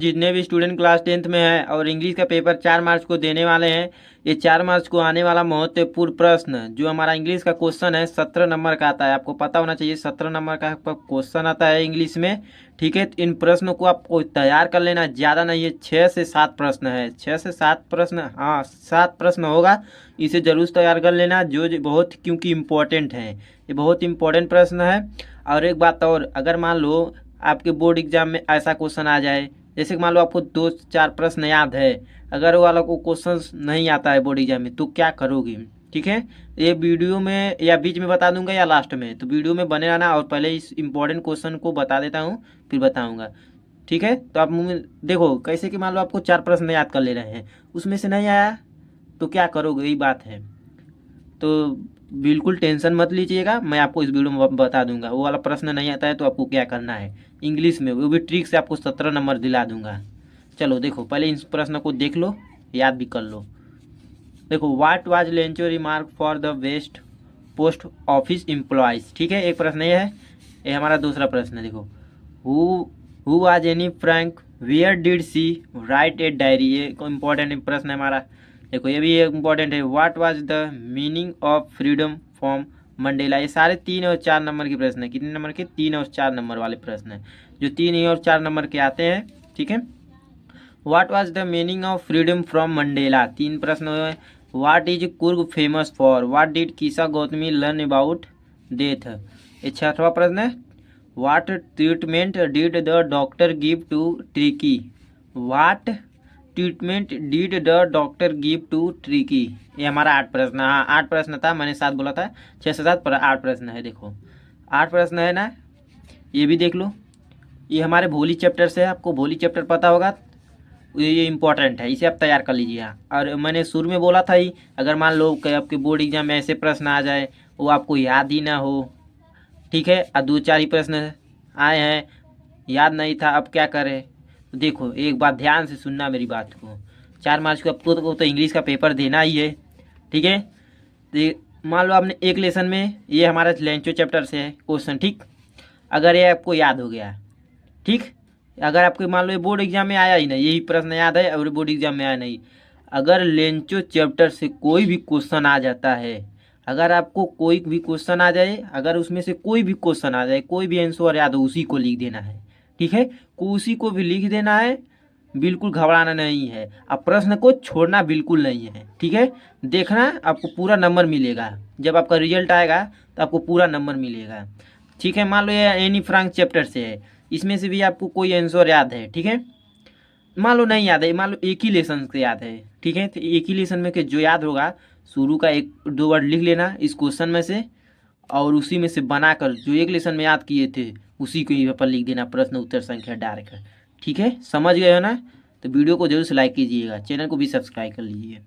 जितने भी student class 10th में हैं और इंग्लिश का पेपर 4 मार्च को देने वाले हैं, ये 4 मार्च को आने वाला महत्वपूर्ण प्रश्न जो हमारा इंग्लिश का क्वेश्चन है 17 नंबर का आता है। आपको पता होना चाहिए 17 नंबर का क्वेश्चन आता है इंग्लिश में। ठीक है, तो इन प्रश्नों को आपको तैयार कर लेना, ज़्यादा नहीं है, 6 से 7 प्रश्न है, 6 से 7 प्रश्न, हाँ 7 प्रश्न होगा। इसे जरूर तैयार कर लेना जो बहुत, क्योंकि इम्पोर्टेंट है, ये बहुत इंपॉर्टेंट प्रश्न है। और एक बात और, अगर मान लो आपके बोर्ड एग्जाम में ऐसा क्वेश्चन आ जाए, जैसे कि मान लो आपको 2-4 प्रश्न याद है, अगर वो वाला को क्वेश्चन नहीं आता है बोर्ड एग्जाम में, तो क्या करोगे? ठीक है, ये वीडियो में या बीच में बता दूंगा या लास्ट में, तो वीडियो में बने रहना। और पहले इस इम्पोर्टेंट क्वेश्चन को बता देता हूँ, फिर बताऊँगा। ठीक है, तो आप देखो कैसे कि मान लो आपको 4 प्रश्न याद कर ले रहे हैं, उसमें से नहीं आया तो क्या करोगे, यही बात है। तो बिल्कुल टेंशन मत लीजिएगा, मैं आपको इस वीडियो में बता दूंगा। वो वाला प्रश्न नहीं आता है तो आपको क्या करना है, इंग्लिश में वो भी ट्रिक से आपको 17 नंबर दिला दूंगा। चलो देखो, पहले इस प्रश्न को देख लो, याद भी कर लो। देखो, what was Lencho remark for the best post office employees. ठीक है, एक प्रश्न ये है, ये हमारा दूसरा प्रश्न है। देखो, who was Anne Frank, where did she write a diary, ये इंपॉर्टेंट प्रश्न है हमारा। देखो ये भी इम्पोर्टेंट है। What was the meaning of freedom from Mandela. ये सारे 3 और 4 नंबर के प्रश्न है। कितने नंबर के? 3 और 4 नंबर वाले प्रश्न है, जो 3 और 4 नंबर के आते हैं। ठीक है, what was the meaning of freedom from Mandela, 3 प्रश्न हुए। What is Coorg famous for, what did Kisa Gotami learn about death. ये 6वां प्रश्न है। What treatment did the doctor give to Tricki, what treatment did the doctor give to Tricki. ये हमारा 8 प्रश्न, हाँ 8 प्रश्न था, मैंने 7 बोला था, 6 से 7 पर 8 प्रश्न है। देखो 8 प्रश्न है ना, ये भी देख लो। ये हमारे भोली चैप्टर से है, आपको भोली चैप्टर पता होगा, ये इंपॉर्टेंट है, इसे आप तैयार कर लीजिए। और मैंने शुरू में बोला था ही, अगर मान लो कि आपके बोर्ड एग्जाम में ऐसे प्रश्न आ जाए वो आपको याद ही ना हो, ठीक है, और 2-4 ही प्रश्न आए हैं, याद नहीं था, अब क्या करें? तो देखो एक बात ध्यान से सुनना मेरी बात को, 4 मार्च को आपको तो इंग्लिश का पेपर देना ही है। ठीक है, तो मान लो आपने एक लेसन में, ये हमारा लेंचो चैप्टर से है क्वेश्चन, ठीक, अगर ये आपको याद हो गया, ठीक, अगर आपके मान लो ये बोर्ड एग्जाम में आया ही नहीं, यही प्रश्न याद है और बोर्ड एग्जाम में आया नहीं, अगर लेंचो चैप्टर से कोई भी क्वेश्चन आ जाता है, अगर आपको कोई भी क्वेश्चन आ जाए, अगर उसमें से कोई भी क्वेश्चन आ जाए, कोई भी आंसर याद हो, उसी को लिख देना है। ठीक है, उसी को भी लिख देना है, बिल्कुल घबराना नहीं है, अब प्रश्न को छोड़ना बिल्कुल नहीं है। ठीक है, देखना आपको पूरा नंबर मिलेगा, जब आपका रिजल्ट आएगा तो आपको पूरा नंबर मिलेगा। ठीक है, मान लो ये एनी फ्रैंक चैप्टर से है, इसमें से भी आपको कोई आंसर याद है, ठीक है, मान लो नहीं याद है, मान लो एक ही लेसन से याद है, ठीक है, तो एक ही लेसन में के जो याद होगा, शुरू का 1-2 वर्ड लिख लेना इस क्वेश्चन में से, और उसी में से बनाकर जो एक लेसन में याद किए थे उसी को यहाँ पर लिख देना, प्रश्न उत्तर संख्या डालकर। ठीक है, समझ गए हो ना? तो वीडियो को जरूर से लाइक कीजिएगा, चैनल को भी सब्सक्राइब कर लीजिए।